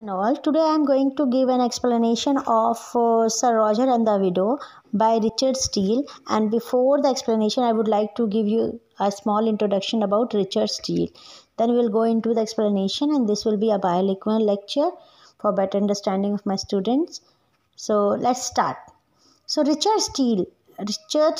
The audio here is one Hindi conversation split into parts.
And all. Today I am going to give an explanation of Sir Roger and the Widow by Richard Steele. And before the explanation, I would like to give you a small introduction about Richard Steele. Then we will go into the explanation, and this will be a bilingual lecture for better understanding of my students. So let's start. So Richard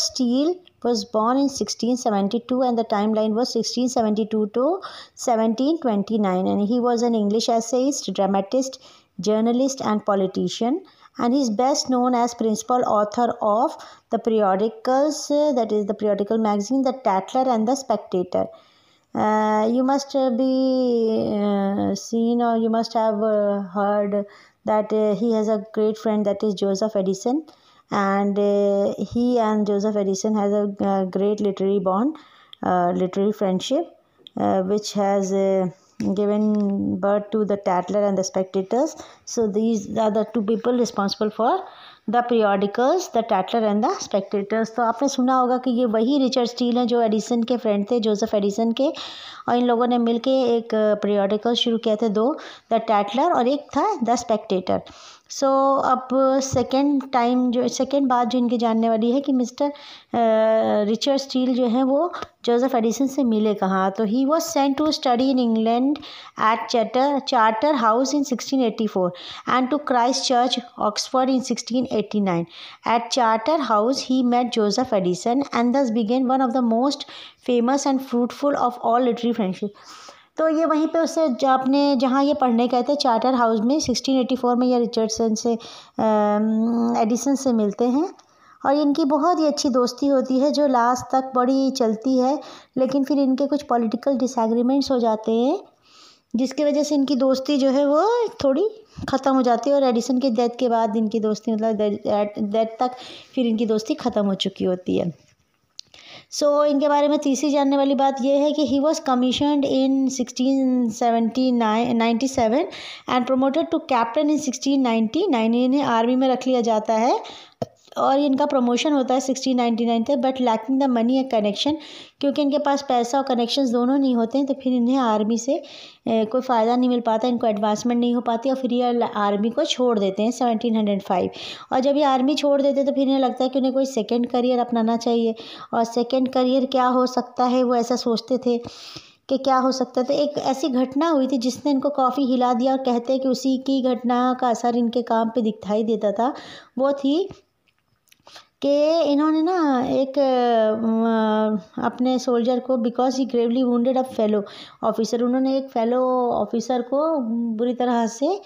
Steele was born in 1672, and the timeline was 1672 to 1729, and he was an English essayist, dramatist, journalist and politician, and he is best known as principal author of the periodicals, that is the periodical magazine The Tatler and The Spectator. You must be seen, or you must have heard that he has a great friend, that is Joseph Addison, and he and Joseph Addison has a great literary bond, literary friendship, which has given birth to the Tatler and the Spectators. So these are the two people responsible for the periodicals, the Tatler and the Spectators. तो आपने सुना होगा कि ये वही रिचर्ड स्टील हैं जो एडिसन के फ्रेंड थे, जोसेफ एडिसन के, और इन लोगों ने मिलके एक periodical शुरू किया थे, दो, द टैटलर और एक था द स्पेक्टेटर. सो अब सेकेंड बात जो इनकी जानने वाली है कि मिस्टर रिचर्ड स्टील जो है वो जोसेफ एडिसन से मिले कहाँ. तो he was sent to study in England at Charterhouse in 1684 and to Christ Church Oxford in 1689. At Charter House, he met Joseph Addison and thus began one of the most famous and fruitful of all literary friendships. तो ये वहीं पे उससे आपने जहाँ ये पढ़ने गए थे चार्टर हाउस में 1684 में ये रिचर्डसन से एडिसन से मिलते हैं, और इनकी बहुत ही अच्छी दोस्ती होती है जो लास्ट तक बड़ी चलती है. लेकिन फिर इनके कुछ पॉलिटिकल डिसएग्रीमेंट्स हो जाते हैं, जिसकी वजह से इनकी दोस्ती जो है वो थोड़ी ख़त्म हो जाती है, और एडिसन की डेथ के बाद इनकी दोस्ती, मतलब डेथ तक फिर इनकी दोस्ती ख़त्म हो चुकी होती है. सो इनके बारे में तीसरी जानने वाली बात यह है कि he was commissioned in 1697 and promoted to captain in 1699. इन्हें आर्मी में रख लिया जाता है और इनका प्रमोशन होता है 1699 तक, but lacking the money and connection, क्योंकि इनके पास पैसा और कनेक्शंस दोनों नहीं होते हैं, तो फिर इन्हें आर्मी से कोई फ़ायदा नहीं मिल पाता, इनको एडवांसमेंट नहीं हो पाती, और फिर ये आर्मी को छोड़ देते हैं 1705. और जब ये आर्मी छोड़ देते हैं तो फिर इन्हें लगता है कि उन्हें कोई सेकेंड करियर अपनाना चाहिए. और सेकेंड करियर क्या हो सकता है, वो ऐसा सोचते थे कि क्या हो सकता है. तो एक ऐसी घटना हुई थी जिसने इनको काफ़ी हिला दिया, और कहते हैं कि उसी की घटना का असर इनके काम पे दिखाई देता था. वो थी कि इन्होंने ना एक अपने सोल्जर को, because he Gravely wounded a fellow officer, उन्होंने एक फेलो ऑफिसर को बुरी तरह से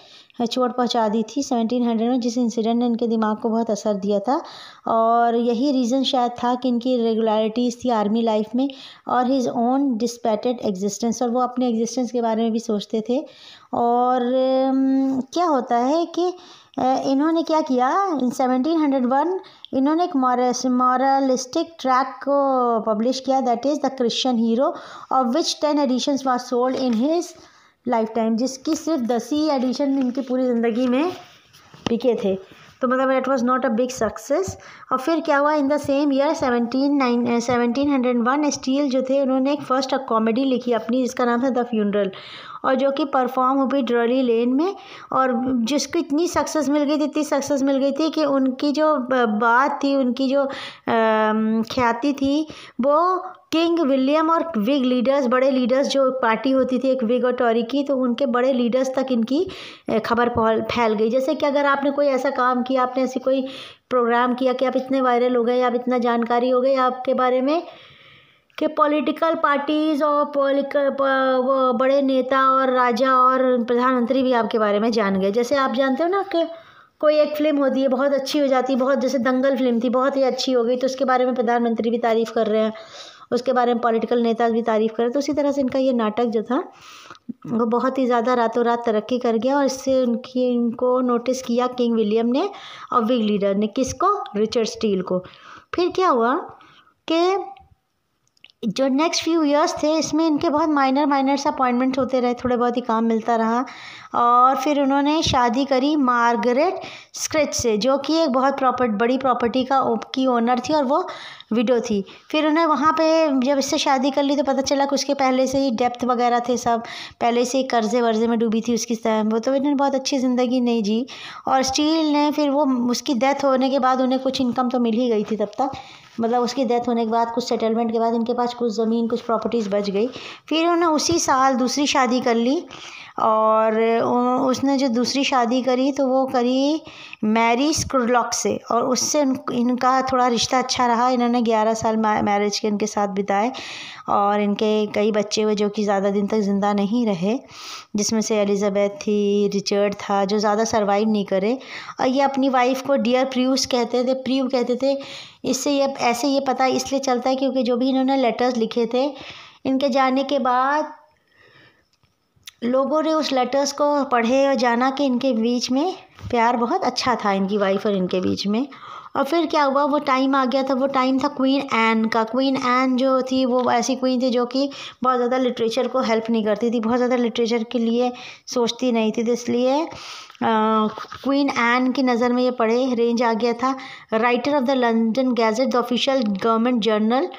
चोट पहुंचा दी थी 1700 में, जिस इंसिडेंट ने इनके दिमाग को बहुत असर दिया था. और यही रीज़न शायद था कि इनकी रेगुलरिटीज़ थी आर्मी लाइफ में, और हिज ओन डिस्पेटेड एग्जिस्टेंस, और वो अपने एग्जिस्टेंस के बारे में भी सोचते थे. और क्या होता है कि इन्होंने क्या किया, इन 1701 इन्होंने एक मॉरलिस्टिक ट्रैक को पब्लिश किया, that is the Christian hero, of which 10 editions was sold in his lifetime, जिसकी सिर्फ 10 ही एडिशन इनकी पूरी ज़िंदगी में बिके थे. तो मतलब it was not a big success. और फिर क्या हुआ, in the same year 1701 steel जो थे उन्होंने एक फर्स्ट कॉमेडी लिखी अपनी, जिसका नाम था द फ्यूनरल, और जो कि परफॉर्म हुई ड्रली लेन में, और जिसको इतनी सक्सेस मिल गई थी कि उनकी जो बात थी, उनकी जो ख्याति थी, वो किंग विलियम और विग लीडर्स, बड़े लीडर्स, जो पार्टी होती थी एक विग और टॉरी की, तो उनके बड़े लीडर्स तक इनकी खबर फैल गई. जैसे कि अगर आपने कोई ऐसा काम किया, आपने ऐसी कोई प्रोग्राम किया कि आप इतने वायरल हो गए, आप इतना जानकारी हो गई आपके बारे में कि पॉलिटिकल पार्टीज़ और वो बड़े नेता और राजा और प्रधानमंत्री भी आपके बारे में जान गए. जैसे आप जानते हो ना कि कोई एक फ़िल्म होती है, बहुत अच्छी हो जाती है, बहुत, जैसे दंगल फिल्म थी, बहुत ही अच्छी हो गई, तो उसके बारे में प्रधानमंत्री भी तारीफ़ कर रहे हैं, उसके बारे में पॉलिटिकल नेता भी तारीफ़ कर रहे हैं. तो उसी तरह से इनका ये नाटक जो था वो बहुत ही ज़्यादा रातों रात तरक्की कर गया, और इससे इनको नोटिस किया किंग विलियम ने और विग लीडर ने. किसको? रिचर्ड स्टील को. फिर क्या हुआ कि जो नेक्स्ट फ्यू इयर्स थे इसमें इनके बहुत माइनर अपॉइंटमेंट्स होते रहे, थोड़े बहुत ही काम मिलता रहा। और फिर उन्होंने शादी करी मार्गरेट स्क्रेच से, जो कि एक बहुत बड़ी प्रॉपर्टी की ओनर थी और वो विडो थी। फिर उन्हें वहाँ पे जब इससे शादी कर ली तो पता चला कि उसके पहले से ही डेप्थ वगैरह थे, सब पहले से ही कर्जे वर्जे में डूबी थी उसकी वो, तो इन्होंने बहुत अच्छी ज़िंदगी नहीं जी। और स्टील ने फिर वो उसकी डेथ होने के बाद उन्हें कुछ इनकम तो मिल ही गई थी तब तक, मतलब उसकी डेथ होने के बाद कुछ सेटलमेंट के बाद इनके पास कुछ ज़मीन कुछ प्रॉपर्टीज़ बच गई। फिर उन्होंने उसी साल दूसरी शादी कर ली, और उसने जो दूसरी शादी करी तो वो करी मैरी स्क्रुलॉक से, और उससे इनका थोड़ा रिश्ता अच्छा रहा। इन्होंने 11 साल मैरिज के इनके साथ बिताए, और इनके कई बच्चे हुए जो कि ज़्यादा दिन तक ज़िंदा नहीं रहे, जिसमें से एलिज़ाबेथ थी, रिचर्ड था, जो ज़्यादा सर्वाइव नहीं करे। और ये अपनी वाइफ को डियर प्रू कहते थे। इससे ये पता इसलिए चलता है क्योंकि जो भी इन्होंने लेटर्स लिखे थे इनके जाने के बाद लोगों ने उस लेटर्स को पढ़े और जाना कि इनके बीच में प्यार बहुत अच्छा था, इनकी वाइफ और इनके बीच में। और फिर क्या हुआ, वो टाइम आ गया था, वो टाइम था क्वीन एन का। क्वीन एन जो थी वो ऐसी क्वीन थी जो कि बहुत ज़्यादा लिटरेचर को हेल्प नहीं करती थी, बहुत ज़्यादा लिटरेचर के लिए सोचती नहीं थी, तो इसलिए क्वीन एन की नज़र में ये पढ़े रेंज आ गया था। Writer of the London gadget, the official government journal,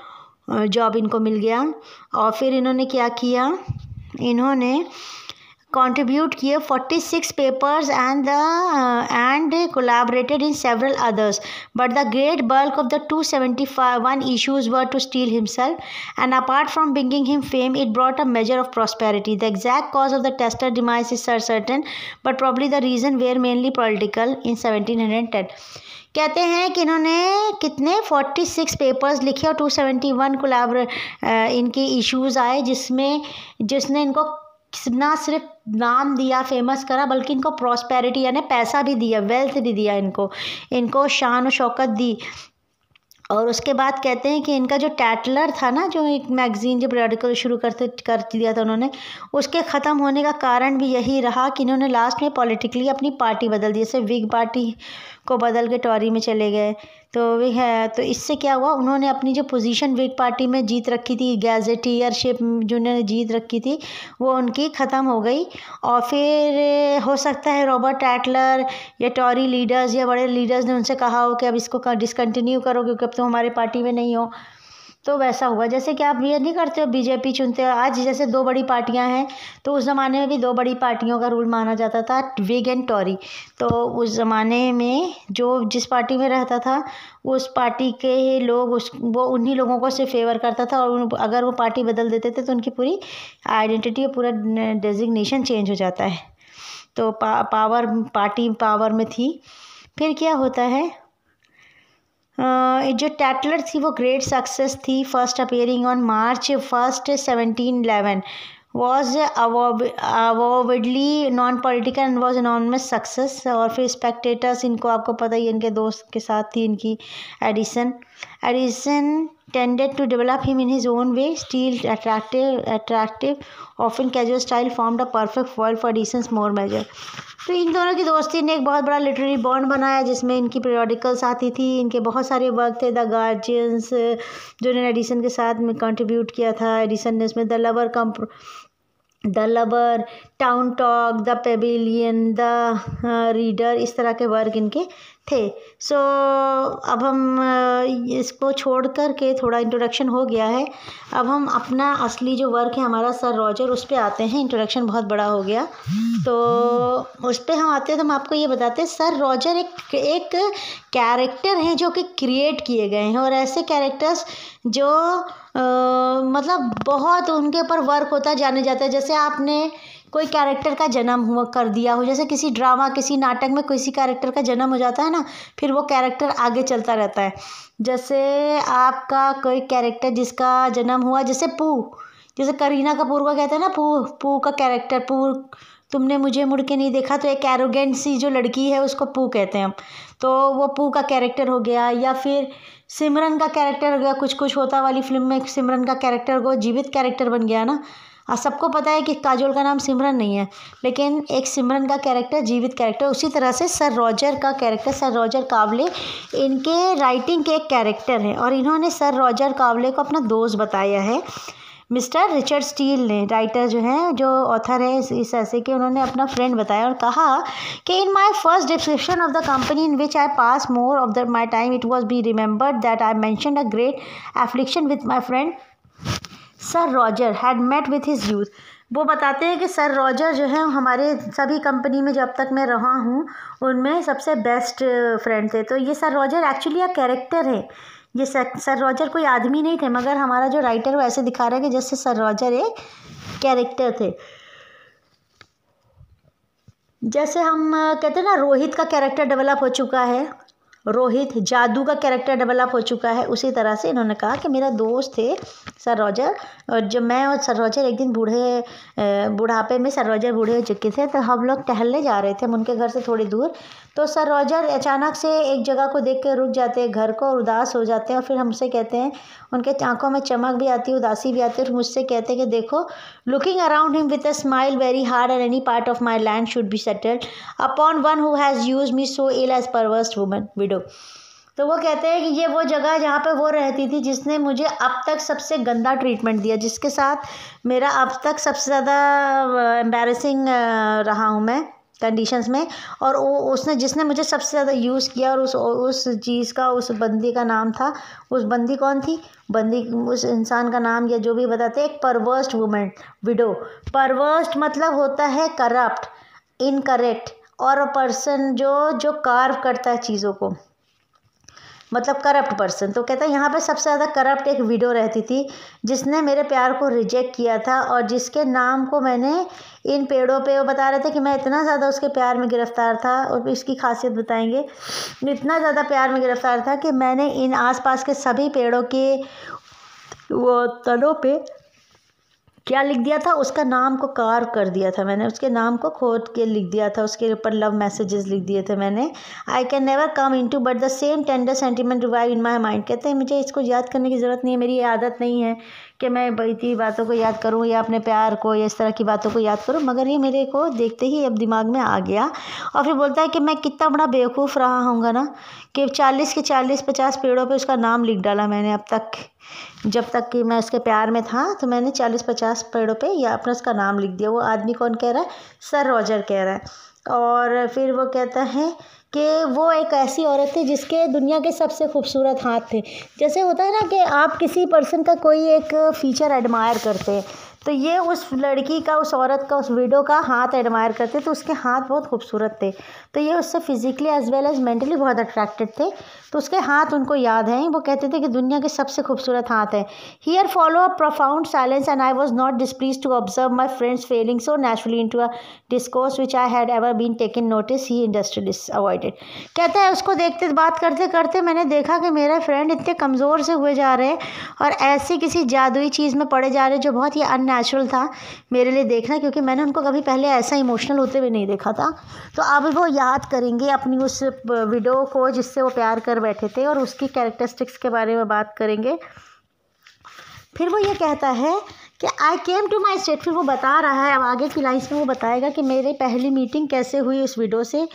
job इनको मिल गया। और फिर इन्होंने क्या किया, इन्होंने contribute किए 46 papers and collaborated in several others, but the great bulk of the 271 issues were to Steele himself, and apart from bringing him fame, it brought a measure of prosperity. The exact cause of the Tesla demise is uncertain, but probably the reason were mainly political in 1710. कहते हैं कि इन्होंने कितने 46 पेपर्स लिखे और 271 इनके इश्यूज़ आए, जिसने इनको ना सिर्फ नाम दिया, फेमस करा, बल्कि इनको प्रॉस्पेरिटी यानी पैसा भी दिया, वेल्थ भी दिया, इनको शान और शौकत दी। और उसके बाद कहते हैं कि इनका जो टैटलर था ना, जो एक मैगज़ीन जो पीरियडिकल शुरू कर दिया था उन्होंने, उसके ख़त्म होने का कारण भी यही रहा कि इन्होंने लास्ट में पॉलिटिकली अपनी पार्टी बदल दी, जैसे विग पार्टी को बदल के टॉरी में चले गए। तो इससे क्या हुआ, उन्होंने अपनी जो पोजीशन विग पार्टी में जीत रखी थी, गैजेटियरशिप जो उन्होंने जीत रखी थी, वो उनकी ख़त्म हो गई। और फिर हो सकता है रॉबर्ट टैटलर या टॉरी लीडर्स या बड़े लीडर्स ने उनसे कहा हो कि अब इसको डिसकंटिन्यू करो क्योंकि अब तुम हमारे पार्टी में नहीं हो। तो वैसा हुआ, जैसे कि आप ये नहीं करते हो, बीजेपी चुनते हो। आज जैसे 2 बड़ी पार्टियां हैं, तो उस ज़माने में भी 2 बड़ी पार्टियों का रूल माना जाता था, विग एंड टॉरी। तो उस ज़माने में जिस पार्टी में रहता था उस पार्टी के लोग वो उन्हीं लोगों को से फेवर करता था, और अगर वो पार्टी बदल देते थे तो उनकी पूरी आइडेंटिटी और पूरा डेजिग्नेशन चेंज हो जाता है। तो पार्टी पावर में थी। फिर क्या होता है, जो टैटलर थी वो ग्रेट सक्सेस थी। First appearing on March 1, 1711 was avowedly non-political and was enormous success। और फिर स्पेक्टेटर्स, इनको आपको पता ही, इनके दोस्त के साथ थी इनकी Edison tended to develop him in his own way. Steele attractive often casual style formed a perfect foil for Edison's more measure। तो इन दोनों की दोस्ती ने एक बहुत बड़ा लिटरेरी बॉन्ड बनाया, जिसमें इनकी पीरियडिकल्स आती थी, इनके बहुत सारे वर्क थे। द गार्जियंस जो इन्होंने एडिसन के साथ में कंट्रीब्यूट किया था, एडिसन ने इसमें the lover, town talk, the Pavilion, the reader, इस तरह के वर्क इनके थे। सो अब हम इसको छोड़ कर के, थोड़ा इंट्रोडक्शन हो गया है, अब हम अपना असली जो वर्क है हमारा सर रॉजर, उस पर आते हैं। इंट्रोडक्शन बहुत बड़ा हो गया, तो उस पर हम आते हैं। तो हम आपको ये बताते हैं, सर रॉजर एक कैरेक्टर हैं जो कि क्रिएट किए गए हैं, और ऐसे कैरेक्टर्स जो मतलब बहुत उनके ऊपर वर्क होता जाने जाता है। जैसे आपने कोई कैरेक्टर का जन्म कर दिया हो, जैसे किसी ड्रामा, किसी नाटक में किसी कैरेक्टर का जन्म हो जाता है ना, फिर वो कैरेक्टर आगे चलता रहता है। जैसे आपका कोई कैरेक्टर जिसका जन्म हुआ, जैसे जैसे करीना कपूर को कहते हैं ना पू का कैरेक्टर, तुमने मुझे मुड़ के नहीं देखा, तो एक एरोगेंट सी जो लड़की है उसको पू कहते हैं हम, तो वो पू का कैरेक्टर हो गया। या फिर सिमरन का कैरेक्टर हो गया, कुछ होता वाली फिल्म में सिमरन का कैरेक्टर को जीवित कैरेक्टर बन गया ना। सबको पता है कि काजोल का नाम सिमरन नहीं है, लेकिन एक सिमरन का कैरेक्टर, जीवित कैरेक्टर, उसी तरह से सर रॉजर का कैरेक्टर, सर रॉजर कावले इनके राइटिंग के एक कैरेक्टर हैं और इन्होंने सर रॉजर कावले को अपना दोस्त बताया है। मिस्टर रिचर्ड स्टील ने, राइटर जो हैं, जो ऑथर है इस ऐसे के, उन्होंने अपना फ्रेंड बताया और कहा कि in my first description of the company in which I pass more of the my time it was be remembered that I mentioned a great affliction with my friend sir Roger had met with his youth. वो बताते हैं कि सर रॉजर जो है हमारे सभी कंपनी में जब तक मैं रहा हूँ उनमें सबसे बेस्ट फ्रेंड थे। तो ये सर रॉजर एक्चुअली एक कैरेक्टर है, ये सर रॉजर कोई आदमी नहीं थे, मगर हमारा जो राइटर वो ऐसे दिखा रहा है कि जैसे सर रॉजर एक कैरेक्टर थे। जैसे हम कहते हैं ना रोहित का कैरेक्टर डेवलप हो चुका है, रोहित जादू का कैरेक्टर डेवलप हो चुका है, उसी तरह से इन्होंने कहा कि मेरा दोस्त थे सर रॉजर, और जब मैं और सर रॉजर एक दिन बुढ़ापे में सर रॉजर बूढ़े हो चुके थे, तो हम लोग टहलने जा रहे थे हम उनके घर से थोड़ी दूर। तो सर रॉजर अचानक से एक जगह को देख कर रुक जाते हैं, घर को, उदास हो जाते हैं और फिर हमसे कहते हैं, उनके आंखों में चमक भी आती है, उदासी भी आती है, और मुझसे कहते हैं कि देखो, looking around him with a smile very hard and any part of my land should be settled upon one who has use me so ill as perverse woman widow. तो वो कहते हैं कि ये वो जगह जहाँ पे वो रहती थी जिसने मुझे अब तक सबसे गंदा ट्रीटमेंट दिया, जिसके साथ मेरा अब तक सबसे ज़्यादा एम्बैरेसिंग रहा हूँ मैं कंडीशंस में, और उसने जिसने मुझे सबसे ज़्यादा यूज़ किया, और उस चीज़ का, उस बंदी का नाम था, उस बंदी कौन थी, बंदी उस इंसान का नाम या जो भी बताते हैं, एक परवर्स्ड वुमन विडो। परवर्स्ड मतलब होता है करप्ट, इनकरेक्ट, और अ पर्सन जो कार्व करता है चीज़ों को, मतलब करप्ट पर्सन। तो कहता है यहाँ पे सबसे ज़्यादा करप्ट एक विडो रहती थी जिसने मेरे प्यार को रिजेक्ट किया था, और जिसके नाम को मैंने इन पेड़ों पे, वो बता रहे थे कि मैं इतना ज़्यादा उसके प्यार में गिरफ़्तार था, और इसकी खासियत बताएंगे, इतना ज़्यादा प्यार में गिरफ़्तार था कि मैंने इन आसपास के सभी पेड़ों के वो तनों पे क्या लिख दिया था, उसका नाम को कार्व कर दिया था मैंने, उसके नाम को खोद के लिख दिया था, उसके ऊपर लव मैसेजेस लिख दिए थे मैंने। I can never come in to but the same tender sentiment revive in my mind. कहते हैं मुझे इसको याद करने की ज़रूरत नहीं है, मेरी ये आदत नहीं है कि मैं बीती बातों को याद करूं या अपने प्यार को या इस तरह की बातों को याद करूं, मगर ये मेरे को देखते ही अब दिमाग में आ गया। और फिर बोलता है कि मैं कितना बड़ा बेवकूफ़ रहा होऊंगा ना कि 40 के 40-50 पेड़ों पे उसका नाम लिख डाला मैंने अब तक, जब तक कि मैं उसके प्यार में था, तो मैंने 40-50 पेड़ों पे या अपना उसका नाम लिख दिया। वो आदमी कौन कह रहा है, सर रॉजर कह रहा है। और फिर वो कहता है कि वो एक ऐसी औरत थी जिसके दुनिया के सबसे खूबसूरत हाथ थे। जैसे होता है ना कि आप किसी पर्सन का कोई एक फ़ीचर एडमायर करते हैं, तो ये उस लड़की का, उस औरत का, उस विडो का हाथ एडमायर करते, तो उसके हाथ बहुत खूबसूरत थे, तो ये उससे physically as well as mentally बहुत अट्रैक्टेड थे, तो उसके हाथ उनको याद हैं। वो कहते थे कि दुनिया के सबसे खूबसूरत हाथ है। Here follow a profound silence and I was not displease to observe my friends falling so naturally into a discourse which I had ever been taken notice he industrialist avoided. कहता है उसको देखते, बात करते करते मैंने देखा कि मेरे फ्रेंड इतने कमज़ोर से हुए जा रहे हैं और ऐसी किसी जादुई चीज़ में पड़े जा रहे हैं जो बहुत ही अननेचुरल था मेरे लिए देखना, क्योंकि मैंने उनको कभी पहले ऐसा इमोशनल होते हुए नहीं देखा था। तो अब वो याद करेंगे अपनी उस विडो को जिससे वो प्यार कर बैठे थे, और उसकी कैरेक्टरिस्टिक्स के बारे में बात करेंगे। फिर वो ये कहता है कि आई केम टू माई स्टेट, फिर वो बता रहा है, अब आगे की लाइन्स में वो बताएगा कि मेरी पहली मीटिंग कैसे हुई उस विडो से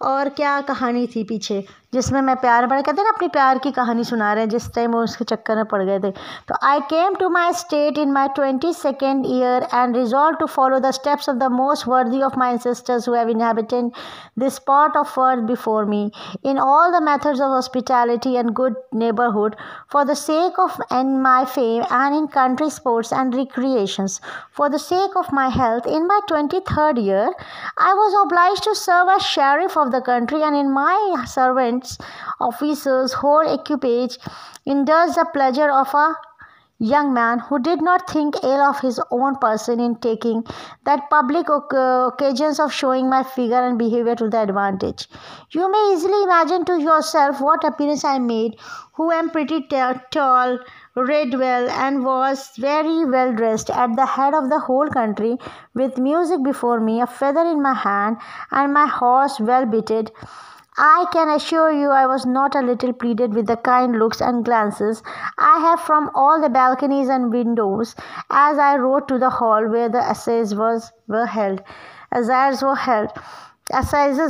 और क्या कहानी थी पीछे जिसमें मैं प्यार में, कहते हैं ना अपनी प्यार की कहानी सुना रहे हैं जिस टाइम वो उसके चक्कर में पड़ गए थे। तो I came to my state in my 22nd year and resolve to follow the steps of the most worthy of my ancestors who have inhabited this part of earth before me in all the methods of hospitality and good neighbourhood for the sake of and my fame and in country sports and recreations for the sake of my health. In my 23rd year I was obliged to serve as sheriff of the country, and in my servants officers whole equipage indulged the pleasure of a young man who did not think ill of his own person in taking that public occasions of showing my figure and behavior to the advantage. You may easily imagine to yourself what appearance I made, who am pretty tall, read well, and was very well dressed at the head of the whole country, with music before me, a feather in my hand, and my horse well bitted. I can assure you I was not a little pleased with the kind looks and glances I have from all the balconies and windows as I rode to the hall where the assizes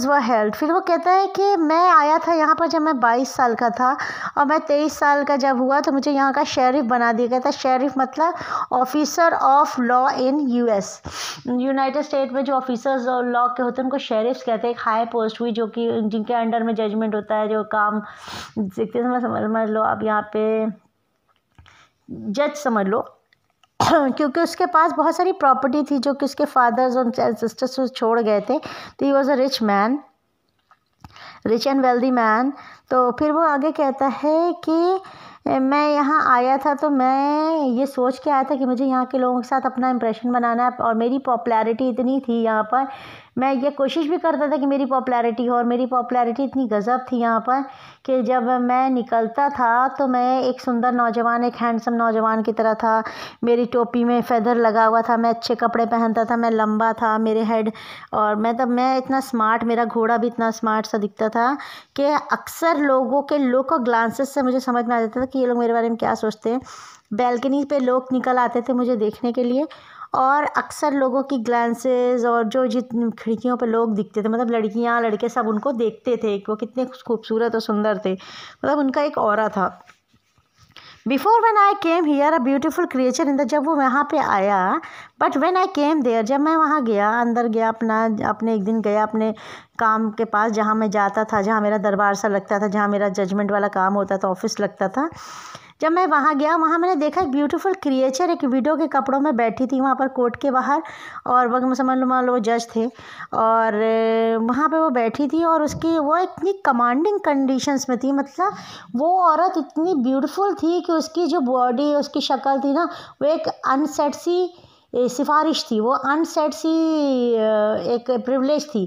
were held. फिर वो कहता है कि मैं आया था यहाँ पर जब मैं 22 साल का था और मैं 23 साल का जब हुआ तो मुझे यहाँ का शेरिफ बना दिया गया था। शेरिफ मतलब officer of law in US, United state में जो ऑफिसर्स और लॉ के होते हैं उनको शेरिफ्स कहते हैं। एक हाई पोस्ट हुई जो कि जिनके अंडर में जजमेंट होता है, जो काम समझ लो आप यहाँ पे जज समझ लो क्योंकि उसके पास बहुत सारी प्रॉपर्टी थी जो कि उसके फादर्स और सिस्टर्स छोड़ गए थे। तो he was a rich and wealthy man. तो फिर वो आगे कहता है कि मैं यहाँ आया था तो मैं ये सोच के आया था कि मुझे यहाँ के लोगों के साथ अपना इम्प्रेशन बनाना है और मेरी पॉपुलैरिटी इतनी थी यहाँ पर, मैं ये कोशिश भी करता था कि मेरी पॉपुलैरिटी हो, और मेरी पॉपुलैरिटी इतनी गज़ब थी यहाँ पर कि जब मैं निकलता था तो मैं एक सुंदर नौजवान, एक हैंडसम नौजवान की तरह था। मेरी टोपी में फेदर लगा हुआ था, मैं अच्छे कपड़े पहनता था, मैं लंबा था, मेरे हेड, और मैं इतना स्मार्ट, मेरा घोड़ा भी इतना स्मार्ट सा दिखता था कि अक्सर लोगों के लुक और ग्लांसेस से मुझे समझ में आ जाता था कि ये लोग मेरे बारे में क्या सोचते हैं। बैल्कनी पे लोग निकल आते थे मुझे देखने के लिए, और अक्सर लोगों की ग्लांसेस और जो जितनी खिड़कियों पे लोग दिखते थे, मतलब लड़कियां लड़के सब उनको देखते थे कि वो कितने खूबसूरत और सुंदर थे, मतलब उनका एक ऑरा था। Before when I came here a beautiful creature in the, जब वो वहाँ पे आया, but when I came there, जब मैं वहाँ गया, अंदर गया अपने एक दिन गया अपने काम के पास जहाँ मैं जाता था, जहाँ मेरा दरबार सा लगता था, जहाँ मेरा जजमेंट वाला काम होता था, ऑफिस लगता था। जब मैं वहाँ गया, वहाँ मैंने देखा एक ब्यूटीफुल क्रिएचर एक विडो के कपड़ों में बैठी थी वहाँ पर कोर्ट के बाहर, और वह समझ लो वो जज थे, और वहाँ पे वो बैठी थी और उसकी वो इतनी कमांडिंग कंडीशंस में थी, मतलब वो औरत इतनी ब्यूटीफुल थी कि उसकी जो बॉडी, उसकी शक्ल थी ना, वो एक अनसेट सी सिफारिश थी, वो अनसेट सी एक प्रिविलेज थी।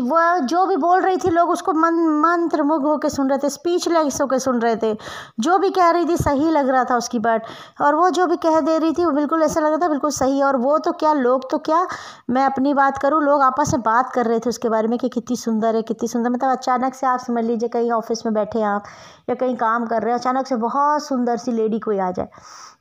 वो जो भी बोल रही थी लोग उसको मंत्रमुग्ध होकर सुन रहे थे, स्पीचलेस होकर सुन रहे थे। जो भी कह रही थी सही लग रहा था उसकी बात, और वो जो भी कह दे रही थी वो बिल्कुल ऐसा लग रहा था बिल्कुल सही। और वो तो क्या, लोग तो क्या, मैं अपनी बात करूँ, लोग आपस में बात कर रहे थे उसके बारे में कि कितनी सुंदर है, कितनी सुंदर। मतलब अचानक से आप समझ लीजिए कहीं ऑफिस में बैठे आप या कहीं काम कर रहे हैं, अचानक से बहुत सुंदर सी लेडी कोई आ जाए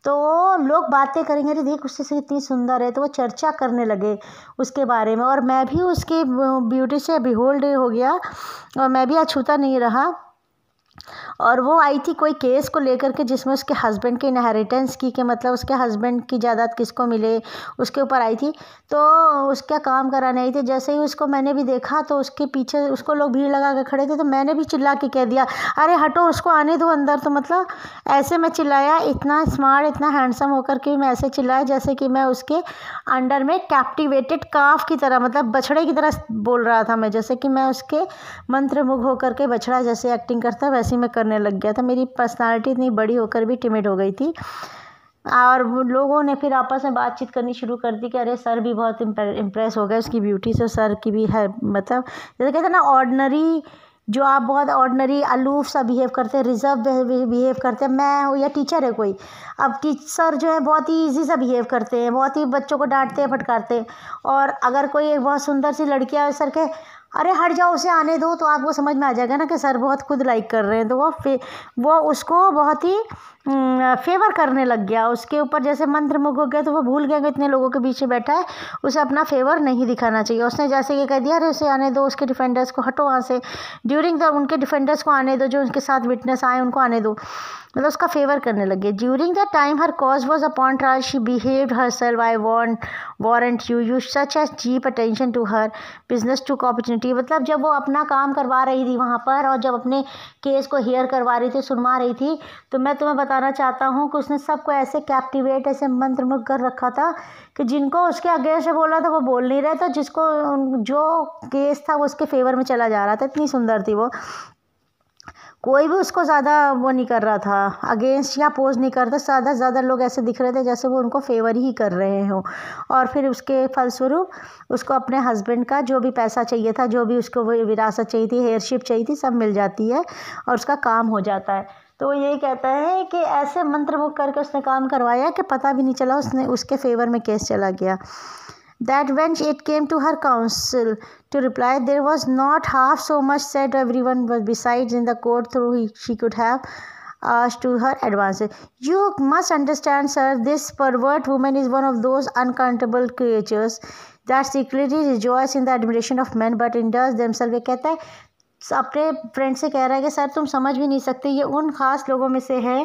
तो लोग बातें करेंगे, अरे देख उससे कितनी सुंदर है, तो वो चर्चा करने लगे उसके बारे में। और मैं भी उसकी ब्यूटी से बिहोल्ड हो गया और मैं भी अछूता नहीं रहा। और वो आई थी कोई केस को लेकर के जिसमें उसके हस्बैंड की इनहेरिटेंस की, कि मतलब उसके हस्बैंड की जायदाद किसको मिले, उसके ऊपर आई थी। तो उसका काम कराने आई थी। जैसे ही उसको मैंने भी देखा तो उसके पीछे उसको लोग भीड़ लगा के खड़े थे, तो मैंने भी चिल्ला के कह दिया, अरे हटो उसको आने दो अंदर। तो मतलब ऐसे मैं चिल्लाया, इतना स्मार्ट इतना हैंडसम होकर के मैं ऐसे चिल्लाया जैसे कि मैं उसके अंडर में कैप्टिवेटेड काफ की तरह, मतलब बछड़े की तरह बोल रहा था मैं, जैसे कि मैं उसके मंत्रमुग्ध होकर के बछड़ा जैसे एक्टिंग करता वैसे ही मैं करने लग गया था। मेरी पर्सनालिटी इतनी बड़ी होकर भी टिमिड हो गई थी। और लोगों ने फिर आपस में बातचीत करनी शुरू कर दी कि अरे सर भी बहुत इम्प्रेस हो गए उसकी ब्यूटी से, सर की भी है, मतलब जैसे कहते हैं ना ऑर्डिनरी, जो आप बहुत ऑर्डिनरी अलूफ सा बिहेव करते हैं, रिजर्व बिहेव करते हैं, मैं हूँ या टीचर है कोई, अब सर जो है बहुत ही ईजी सा बिहेव करते हैं, बहुत ही बच्चों को डांटते हैं फटकारते हैं। और अगर कोई एक बहुत सुंदर सी लड़की है, सर के अरे हट जाओ उसे आने दो, तो आपको समझ में आ जाएगा ना कि सर बहुत खुद लाइक कर रहे हैं। तो वो उसको बहुत ही फेवर करने लग गया, उसके ऊपर जैसे मंत्रमुग्ध हो गया। तो वो भूल गया कि इतने लोगों के बीच में बैठा है, उसे अपना फेवर नहीं दिखाना चाहिए। उसने जैसे ये कह दिया, अरे उसे आने दो, उसके डिफेंडर्स को हटो वहाँ से, उनके डिफेंडर्स को आने दो, जो उनके साथ विटनेस आए उनको आने दो, मतलब उसका फेवर करने लगे। During the time her cause was upon trial she behaved herself, I warrant you such as cheap attention to her business to opportunity. मतलब जब वो अपना काम करवा रही थी वहाँ पर और जब अपने केस को हियर करवा रही थी, सुनवा रही थी, तो मैं तुम्हें बताना चाहता हूँ कि उसने सबको ऐसे कैप्टिवेट, ऐसे मंत्रमुग्ध कर रखा था कि जिनको उसके अगेंस्ट बोला था वो बोल नहीं रहे थे, जिसको जो केस था वो उसके फेवर में चला जा रहा था। इतनी सुंदर थी वो, कोई भी उसको ज़्यादा वो नहीं कर रहा था, अगेंस्ट या पोज नहीं करता। ज़्यादा लोग ऐसे दिख रहे थे जैसे वो उनको फेवर ही कर रहे हों। और फिर उसके फलस्वरूप उसको अपने हस्बैंड का जो भी पैसा चाहिए था, जो भी उसको विरासत चाहिए थी, हेयरशिप चाहिए थी, सब मिल जाती है और उसका काम हो जाता है। तो यही कहता है कि ऐसे मंत्रमुग्ध करके उसने काम करवाया कि पता भी नहीं चला उसके फेवर में केस चला गया। that when it came to her counsel to reply, there was not half so much said. Everyone was besides in the court through she could have asked to her advances. You must understand, sir, this pervert woman is one of those uncountable creatures that secretly rejoice in the admiration of men but indulge themselves. ये कहता है अपने फ्रेंड से कह रहा है कि सर तुम समझ भी नहीं सकते, ये उन ख़ास लोगों में से है,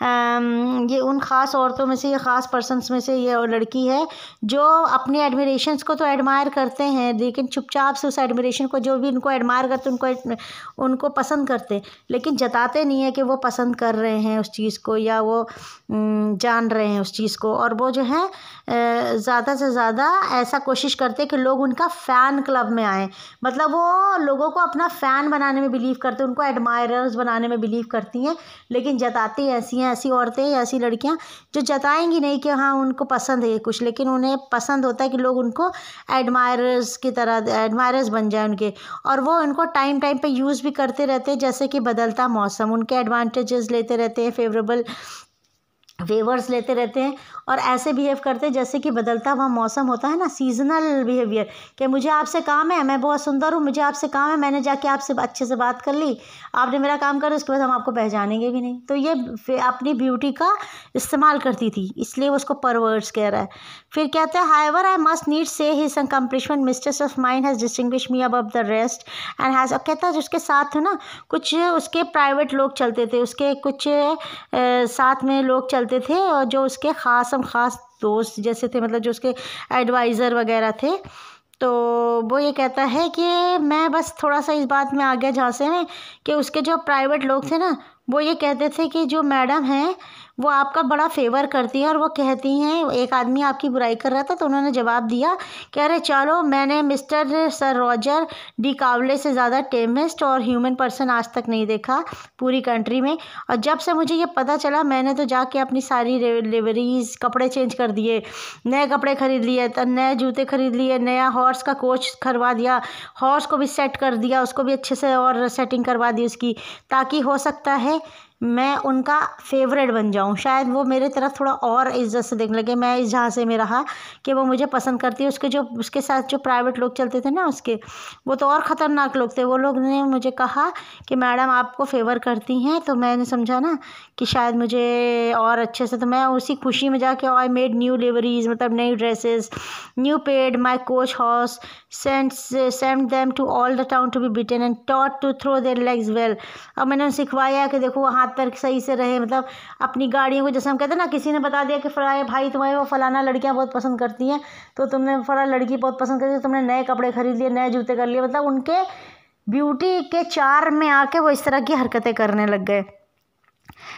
ये उन ख़ास औरतों में से, ये ख़ास पर्सनस में से ये लड़की है जो अपने एडमिरेशंस को तो एडमायर करते हैं, लेकिन चुपचाप से उस एडमिरेशन को, जो भी उनको एडमायर करते उनको पसंद करते, लेकिन जताते नहीं है कि वो पसंद कर रहे हैं उस चीज़ को या वो जान रहे हैं उस चीज़ को। और वो जो है ज़्यादा से ज़्यादा ऐसा कोशिश करते कि लोग उनका फ़ैन क्लब में आएँ, मतलब वो लोगों को अपना फ़ैन बनाने में बिलीव करते, उनको एडमायरर्स बनाने में बिलीव करती हैं, लेकिन जताती ऐसी हैं, ऐसी औरतें, ऐसी लड़कियां जो जताएंगी नहीं कि हाँ उनको पसंद है कुछ, लेकिन उन्हें पसंद होता है कि लोग उनको एडमायरर्स की तरह एडमायरर्स बन जाए उनके, और वो उनको टाइम टाइम पे यूज़ भी करते रहते हैं, जैसे कि बदलता मौसम उनके एडवांटेजेस लेते रहते हैं, फेवरेबल फेवर्स लेते रहते हैं और ऐसे बिहेव करते हैं जैसे कि बदलता हुआ मौसम होता है ना, सीजनल बिहेवियर, कि मुझे आपसे काम है, मैं बहुत सुंदर हूँ, मुझे आपसे काम है, मैंने जाके आपसे अच्छे से बात कर ली, आपने मेरा काम कर, उसके बाद हम आपको पहचानेंगे भी नहीं। तो ये अपनी ब्यूटी का इस्तेमाल करती थी, इसलिए उसको परवर्ड्स कह रहा है। फिर कहते हैं हाउएवर आई मस्ट नीड से his accomplishment mistress of mind has distinguish me above the rest and has, कहता है उसके साथ ना कुछ उसके प्राइवेट लोग चलते थे, उसके कुछ साथ में लोग चलते थे और जो उसके ख़ास दोस्त जैसे थे, मतलब जो उसके एडवाइज़र वगैरह थे। तो वो ये कहता है कि मैं बस थोड़ा सा इस बात में आ गया झांसे में कि उसके जो प्राइवेट लोग थे ना, वो ये कहते थे कि जो मैडम हैं वो आपका बड़ा फेवर करती हैं, और वो कहती हैं एक आदमी आपकी बुराई कर रहा था तो उन्होंने जवाब दिया कि अरे चलो, मैंने mister sir Roger D Kawale से ज़्यादा टेमिस्ट और ह्यूमन पर्सन आज तक नहीं देखा पूरी कंट्री में, और जब से मुझे ये पता चला मैंने तो जाके अपनी सारी लिवरीज कपड़े चेंज कर दिए, नए कपड़े खरीद लिए, नए जूते खरीद लिए, नया हॉर्स का कोच करवा दिया, हॉर्स को भी सेट कर दिया, उसको भी अच्छे से और सेटिंग करवा दी उसकी, ताकि हो सकता है मैं उनका फेवरेट बन जाऊं, शायद वो मेरे तरफ थोड़ा और इज्जत से देखने लगे। मैं इस झांसे में रहा कि वो मुझे पसंद करती है। उसके साथ जो प्राइवेट लोग चलते थे ना उसके, वो तो और ख़तरनाक लोग थे। वो लोग ने मुझे कहा कि मैडम आपको फेवर करती हैं, तो मैंने समझा ना कि शायद मुझे और अच्छे से, तो मैं उसी खुशी में जाके आई मेड न्यू लिवरीज, मतलब नई dresses, new paid my coach horse, send them to all the town to be beaten and taught to throw their legs well. अब मैंने उन्हें सिखवाया कि देखो हाथ पैर सही से रहे, मतलब अपनी गाड़ियों को, जैसे हम कहते हैं ना, किसी ने बता दिया कि भाई तुम्हारे वो फलाना लड़कियां बहुत पसंद करती हैं, तो तुमने फलाना लड़की बहुत पसंद करती है, तुमने नए कपड़े खरीद लिए, नए जूते कर लिए, मतलब उनके ब्यूटी के चार्म में आके वो इस तरह की हरकतें करने लग गए।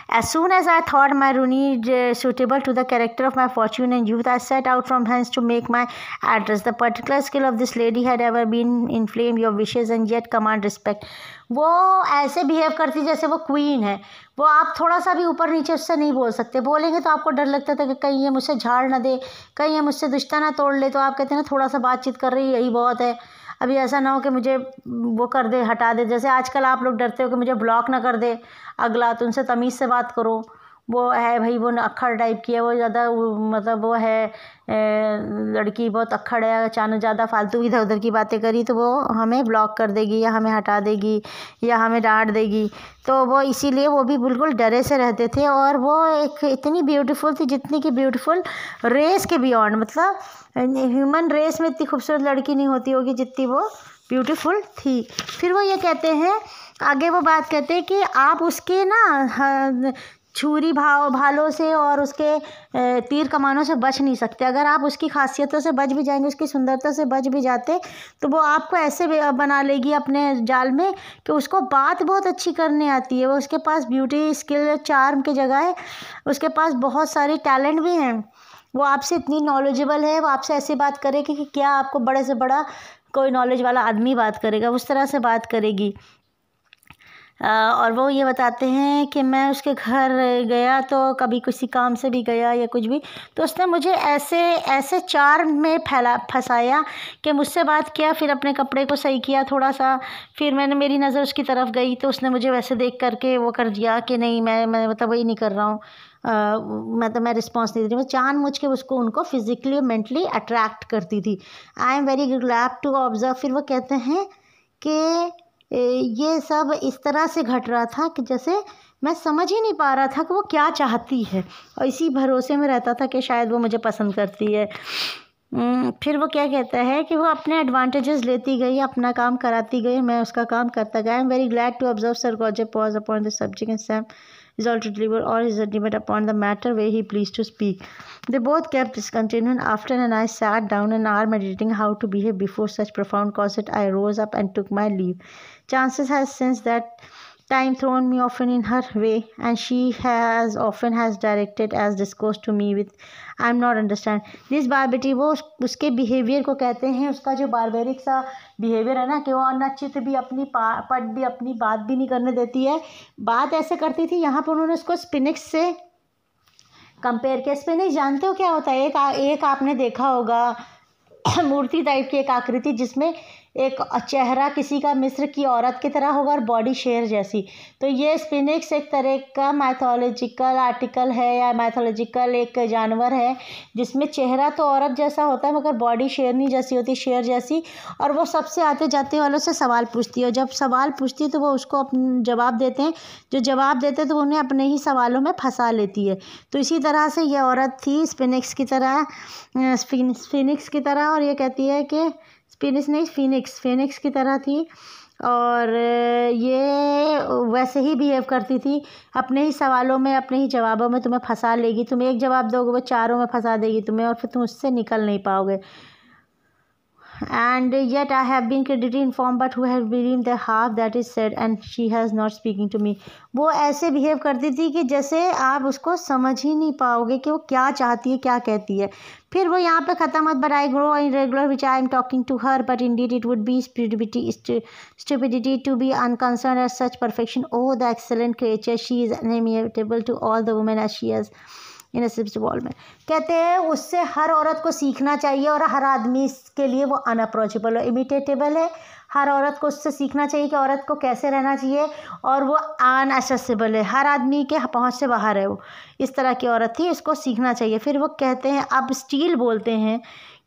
As soon as I thought my Rooney suitable to the character of my fortune and youth, I set out from hence to make my address. The particular skill of this lady had ever been inflame your wishes and yet command respect. वो ऐसे बिहेव करती जैसे वो क्वीन है, वो आप थोड़ा सा भी ऊपर नीचे उससे नहीं बोल सकते, बोलेंगे तो आपको डर लगता था कि कहीं ये मुझसे झाड़ ना दे, कहीं ये मुझसे रिश्ता ना तोड़ ले, तो आप कहते हैं ना थोड़ा सा बातचीत कर रही है यही बहुत है, अभी ऐसा ना हो कि मुझे वो कर दे, हटा दे, जैसे आजकल आप लोग डरते हो कि मुझे ब्लॉक ना कर दे अगला, तो उनसे तमीज़ से बात करो। वो है भाई, वो अक्खड़ टाइप की है, वो ज़्यादा मतलब वो है लड़की बहुत अक्खड़ है, अचानक ज़्यादा फालतू इधर उधर की बातें करी तो वो हमें ब्लॉक कर देगी या हमें हटा देगी या हमें डांट देगी। तो वो इसीलिए वो भी बिल्कुल डरे से रहते थे, और वो एक इतनी ब्यूटीफुल थी जितनी कि ब्यूटीफुल रेस के बियॉन्ड, मतलब ह्यूमन रेस में इतनी खूबसूरत लड़की नहीं होती होगी जितनी वो ब्यूटीफुल थी। फिर वो ये कहते हैं, आगे वो बात कहते हैं कि आप उसके ना छुरी भालों से और उसके तीर कमानों से बच नहीं सकते। अगर आप उसकी खासियतों से बच भी जाएंगे, उसकी सुंदरता से बच भी जाते, तो वो आपको ऐसे बना लेगी अपने जाल में कि उसको बात बहुत अच्छी करने आती है। वो उसके पास ब्यूटी स्किल चार्म की जगह है, उसके पास बहुत सारी टैलेंट भी हैं। वो आपसे इतनी नॉलेजेबल है, वो आपसे ऐसी बात करेगी कि क्या आपको बड़े से बड़ा कोई नॉलेज वाला आदमी बात करेगा, उस तरह से बात करेगी। और वो ये बताते हैं कि मैं उसके घर गया तो कभी किसी काम से भी गया या कुछ भी, तो उसने मुझे ऐसे ऐसे चार्म में फंसाया कि मुझसे बात किया, फिर अपने कपड़े को सही किया थोड़ा सा, फिर मेरी नज़र उसकी तरफ गई तो उसने मुझे वैसे देख करके वो कर दिया कि नहीं मैं मतलब वही नहीं कर रहा हूँ, मैं रिस्पॉन्स नहीं दे रही, मैं जानबूझ के उनको फिजिकली मेंटली अट्रैक्ट करती थी। I am very glad to observe. फिर वो कहते हैं कि ये सब इस तरह से घट रहा था कि जैसे मैं समझ ही नहीं पा रहा था कि वो क्या चाहती है, और इसी भरोसे में रहता था कि शायद वो मुझे पसंद करती है। फिर वो क्या कहता है कि वो अपने एडवांटेजेस लेती गई, अपना काम कराती गई, मैं उसका काम करता गया। I am very glad to observe sir Roger pause upon the subject and Sam resolved to deliver all his judgment upon the matter where he pleased to speak. They both kept this continuing. After and I sat down an hour meditating how to behave before such profound concert. I rose up and took my leave. Chances has since that time thrown me often in her way, and she has often directed as discourse to me with I'm not understand this barbarity। वो उसके बिहेवियर को कहते हैं, उसका जो बारबेरिक सा बिहेवियर है ना, कि वो अनचित भी अपनी पट भी अपनी बात भी नहीं करने देती है। बात ऐसे करती थी, यहाँ पर उन्होंने उसको स्पिनिक्स से कंपेयर किया। स्पिनिक्स जानते हो क्या होता है? एक आपने देखा होगा मूर्ति टाइप की एक आकृति जिसमें एक चेहरा किसी का मिस्र की औरत की तरह होगा और बॉडी शेर जैसी। तो ये स्पिनिक्स एक तरह का मैथोलॉजिकल आर्टिकल है या मैथोलॉजिकल एक जानवर है जिसमें चेहरा तो औरत जैसा होता है मगर बॉडी शेरनी जैसी होती है, शेर जैसी। और वो सबसे आते जाते वालों से सवाल पूछती है, और जब सवाल पूछती है तो वो उसको जवाब देते हैं, जो जवाब देते हैं तो उन्हें अपने ही सवालों में फंसा लेती है। तो इसी तरह से ये औरत थी स्पिनिक्स की तरह, फिनिक्स की तरह, और ये कहती है कि स्पिनिक्स नहीं फिनिक्स की तरह थी, और ये वैसे ही बिहेव करती थी, अपने ही सवालों में अपने ही जवाबों में तुम्हें फंसा लेगी। तुम एक जवाब दोगे वो चारों में फंसा देगी तुम्हें, और फिर तुम उससे निकल नहीं पाओगे। And yet I have been credibly informed but who has believed the half that is said and she has not speaking to me। वो ऐसे बिहेव करती थी कि जैसे आप उसको समझ ही नहीं पाओगे कि वो क्या चाहती है, क्या कहती है। फिर वो यहाँ पे ख़त्म मत, but I grow irregular which I am talking to her, but indeed it would be stupidity to be unconcerned at such perfection। Oh the excellent creature, she is inimitable to all the women as she has इन में। कहते हैं उससे हर औरत को सीखना चाहिए और हर आदमी के लिए वो अनअप्रोचेबल है, इमिटेटेबल है। हर औरत को उससे सीखना चाहिए कि औरत को कैसे रहना चाहिए, और वो अनएसेसिबल है, हर आदमी के पहुंच से बाहर है। वो इस तरह की औरत थी, इसको सीखना चाहिए। फिर वो कहते हैं, अब स्टील बोलते हैं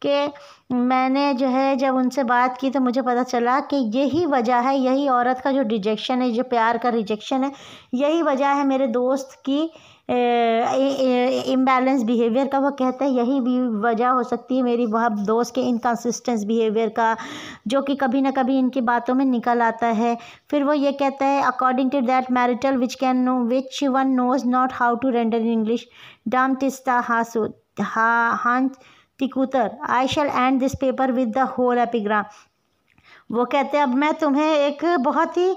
कि मैंने जो है जब उनसे बात की तो मुझे पता चला कि यही वजह है, यही औरत का जो रिजेक्शन है, जो प्यार का रिजेक्शन है, यही वजह है मेरे दोस्त की इम्बैलेंस बिहेवियर का। वो कहते हैं यही भी वजह हो सकती है मेरी वह दोस्त के इनकन्सिस्टेंस बिहेवियर का, जो कि कभी ना कभी इनकी बातों में निकल आता है। फिर वो ये कहता है according to that marital which one knows not how to render in English डम टिस्टा हांच तिकुतर I shall end this paper with the whole epigram. वो कहते हैं अब मैं तुम्हें एक बहुत ही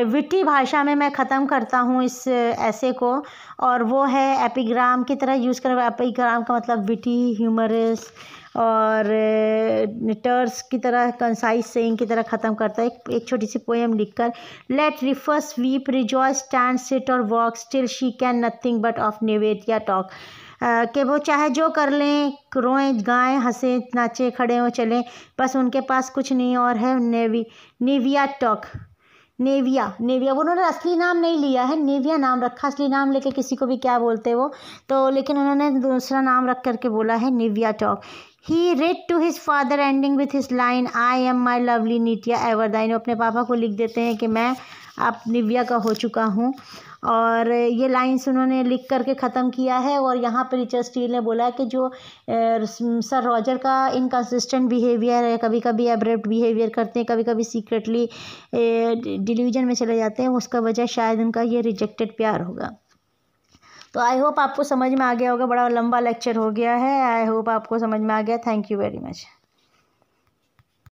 विटी भाषा में मैं ख़त्म करता हूँ इस ऐसे को, और वो है एपिग्राम की तरह यूज़ कर। एपिग्राम का मतलब विटी, ह्यूमरस और टर्स की तरह, कंसाइज सेइंग की तरह ख़त्म करता है एक छोटी सी पोएम लिखकर। Let refers weep rejoice stand sit or walk still she can nothing but of नेवेट या टॉक। कि वो चाहे जो कर लें, रोएं गाएं हंसें नाचे खड़े हो चलें, बस उनके पास कुछ नहीं और है नेविया टॉक। नेविया वो उन्होंने असली नाम नहीं लिया है, नेविया नाम रखा, असली नाम लेके किसी को भी क्या बोलते वो तो, लेकिन उन्होंने दूसरा नाम रख करके बोला है Naevia talk. He read to his father ending with his line I am my lovely Naevia ever thine. अपने पापा को लिख देते हैं कि मैं अब निविया का हो चुका हूँ, और ये लाइन्स उन्होंने लिख करके ख़त्म किया है। और यहाँ पर रिचर्ड स्टील ने बोला कि जो सर रॉजर का इनकन्सिस्टेंट बिहेवियर है, कभी कभी एब्रप्ट बिहेवियर करते हैं, कभी कभी सीक्रेटली डिल्यूजन में चले जाते हैं, उसका वजह शायद उनका ये रिजेक्टेड प्यार होगा। तो आई होप आपको समझ में आ गया होगा, बड़ा लंबा लेक्चर हो गया है, आई होप आपको समझ में आ गया। Thank you very much.